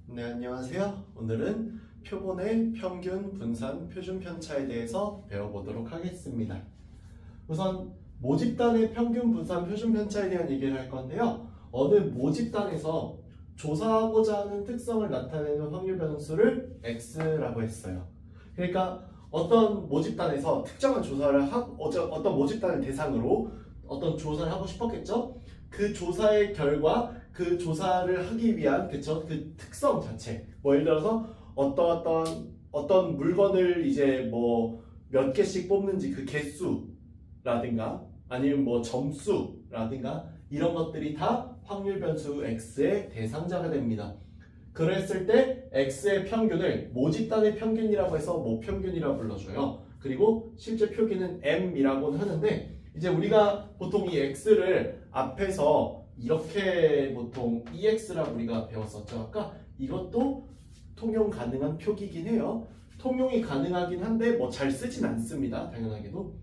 네, 안녕하세요. 오늘은 표본의 평균, 분산, 표준 편차에 대해서 배워보도록 하겠습니다. 우선 모집단의 평균, 분산, 표준 편차에 대한 얘기를 할 건데요. 어느 모집단에서 조사하고자 하는 특성을 나타내는 확률 변수를 X라고 했어요. 그러니까 어떤 모집단에서 특정한 어떤 모집단을 대상으로 어떤 조사를 하고 싶었겠죠? 그 조사의 결과, 그 조사를 하기 위한 그 특성 자체, 예를 들어서 어떤 물건을 이제 몇 개씩 뽑는지 그 개수라든가 아니면 점수라든가 이런 것들이 다 확률 변수 X의 대상자가 됩니다. 그랬을 때 X의 평균을 모집단의 평균이라고 해서 모평균이라고 불러줘요. 그리고 실제 표기는 M이라고는 하는데, 이제 우리가 보통 이 X를 앞에서 이렇게 보통 EX라고 우리가 배웠었죠. 아까 이것도 통용 가능한 표기이긴 해요. 통용이 가능하긴 한데 잘 쓰진 않습니다. 당연하게도.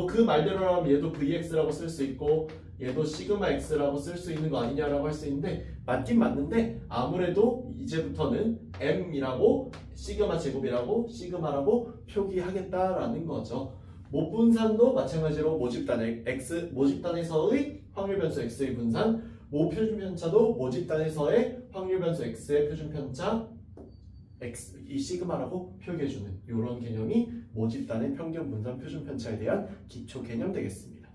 그 말대로라면 얘도 VX라고 쓸 수 있고 얘도 시그마 X라고 쓸 수 있는 거 아니냐라고 할 수 있는데, 맞긴 맞는데 아무래도 이제부터는 M이라고 시그마 제곱이라고 시그마라고 표기하겠다라는 거죠. 모분산도 마찬가지로 모집단에서의 확률 변수 X의 분산, 모표준 편차도 모집단에서의 확률 변수 X의 표준 편차 X, 이 시그마라고 표기해주는 이런 개념이 모집단의 평균, 분산, 표준 편차에 대한 기초 개념 되겠습니다.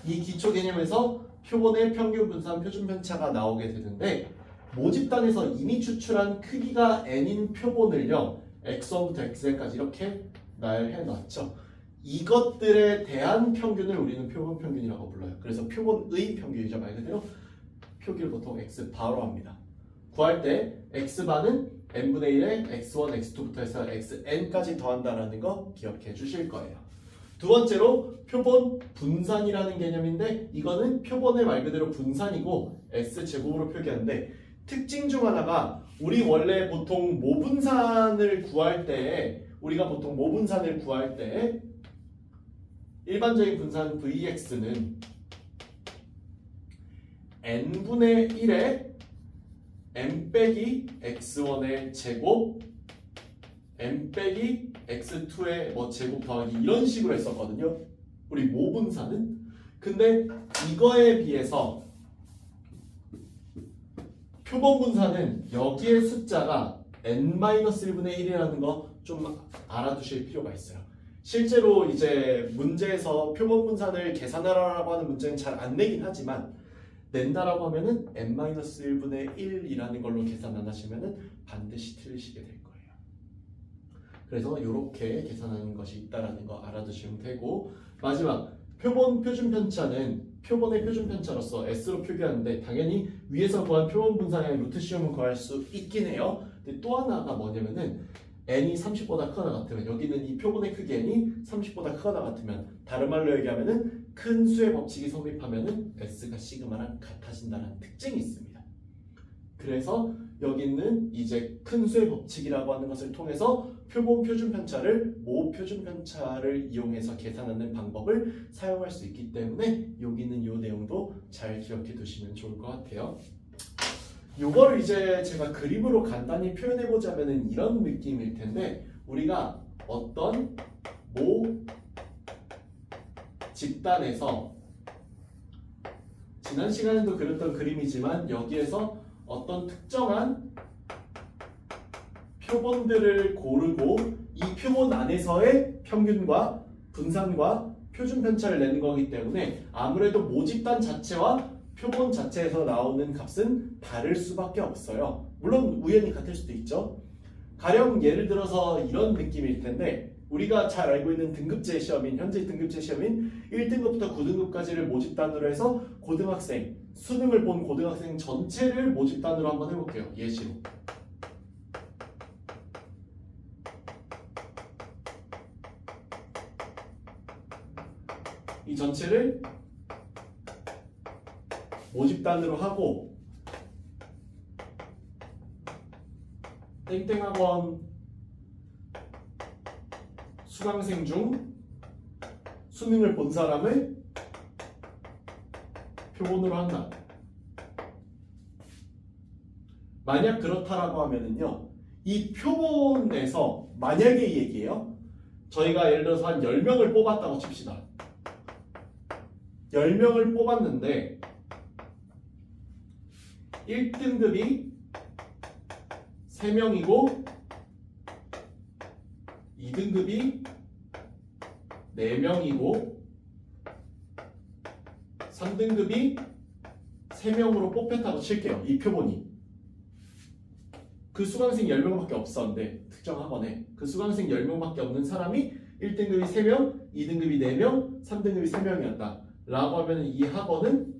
이 기초 개념에서 표본의 평균, 분산, 표준 편차가 나오게 되는데, 모집단에서 이미 추출한 크기가 n인 표본을요, x1부터 xn까지 이렇게 나열해놨죠. 이것들에 대한 평균을 우리는 표본 평균이라고 불러요. 그래서 표본의 평균이죠. 말 그대로 표기를 보통 x바로 합니다. 구할 때 x바는 n분의 1에 x1, x2부터 해서 xn까지 더한다는 거 기억해 주실 거예요. 두 번째로 표본 분산이라는 개념인데, 이거는 표본의 말 그대로 분산이고 S제곱으로 표기하는데, 특징 중 하나가 우리 원래 보통 모분산을 구할 때 일반적인 분산 Vx는 n분의 1에 n 빼기 x1의 제곱 n 빼기 x2의 제곱 더하기 이런 식으로 했었거든요. 우리 모분산은. 근데 이거에 비해서 표본 분산은 여기에 숫자가 n-1분의 1이라는 거 좀 알아두실 필요가 있어요. 실제로 이제 문제에서 표본 분산을 계산하라고 하는 문제는 잘 안 내긴 하지만, 낸다라고 하면은 n-1분의 1이라는 걸로 계산 안 하시면은 반드시 틀리시게 될 거예요. 그래서 이렇게 계산하는 것이 있다라는 거 알아두시면 되고, 마지막 표본 표준 편차는 표본의 표준 편차로서 S로 표기하는데, 당연히 위에서 구한 표본 분산의 루트 시험을 구할 수 있긴 해요. 근데 또 하나가 뭐냐면은 n이 30보다 크거나 같으면, 여기는 이 표본의 크기 n이 30보다 크거나 같으면, 다른 말로 얘기하면은 큰 수의 법칙이 성립하면은 S가 시그마랑 같아진다는 특징이 있습니다. 그래서 여기는 이제 큰 수의 법칙이라고 하는 것을 통해서 표본 표준 편차를 모 표준 편차를 이용해서 계산하는 방법을 사용할 수 있기 때문에, 여기는 이 내용도 잘 기억해 두시면 좋을 것 같아요. 요거를 이제 제가 그림으로 간단히 표현해 보자면은 이런 느낌일 텐데, 우리가 어떤 모 집단에서, 지난 시간에도 그렸던 그림이지만 여기에서 어떤 특정한 표본들을 고르고 이 표본 안에서의 평균과 분산과 표준 편차를 내는 거기 때문에, 아무래도 모집단 자체와 표본 자체에서 나오는 값은 다를 수밖에 없어요. 물론 우연히 같을 수도 있죠. 가령 예를 들어서 이런 느낌일 텐데, 우리가 잘 알고 있는 현재 등급제 시험인 1등급부터 9등급까지를 모집단으로 해서 수능을 본 고등학생 전체를 모집단으로 한번 해볼게요. 예시로. 이 전체를 모집단으로 하고, 땡땡학원 수강생 중 수능을 본 사람을 표본으로 한다. 만약 그렇다라고 하면은요, 이 표본에서 만약에 이 얘기예요. 저희가 예를 들어서 한 10명을 뽑았다고 칩시다. 10명을 뽑았는데 1등급이 3명이고 2등급이 4명이고 3등급이 3명으로 뽑혔다고 칠게요. 이 표본이. 그 수강생 10명밖에 없었는데 특정 학원에 그 수강생 10명밖에 없는 사람이 1등급이 3명, 2등급이 4명, 3등급이 3명이었다 라고 하면 이 학원은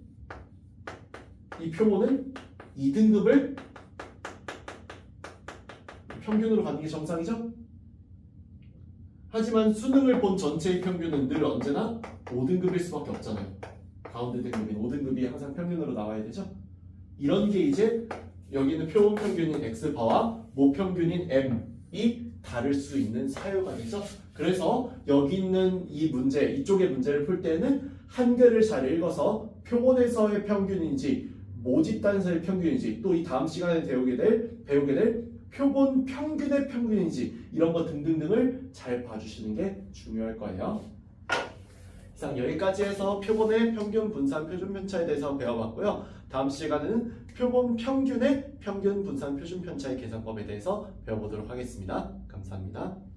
이 표본은 2등급을 평균으로 갖는 게 정상이죠? 하지만 수능을 본 전체의 평균은 늘 언제나 5등급일 수밖에 없잖아요. 가운데 등급인 5등급이 항상 평균으로 나와야 되죠? 이런 게 이제 여기는 표본 평균인 x바와 모평균인 m이 다를 수 있는 사유가 되죠. 그래서 여기 있는 이 문제, 이쪽의 문제를 풀 때는 한글을 잘 읽어서 표본에서의 평균인지 모집단에서의 평균인지 또 이 다음 시간에 배우게 될 표본 평균의 평균인지 이런 거 등등등을 잘 봐주시는 게 중요할 거예요. 이상 여기까지 해서 표본의 평균 분산 표준 편차에 대해서 배워봤고요. 다음 시간에는 표본 평균의 평균 분산 표준 편차의 계산법에 대해서 배워보도록 하겠습니다. 감사합니다.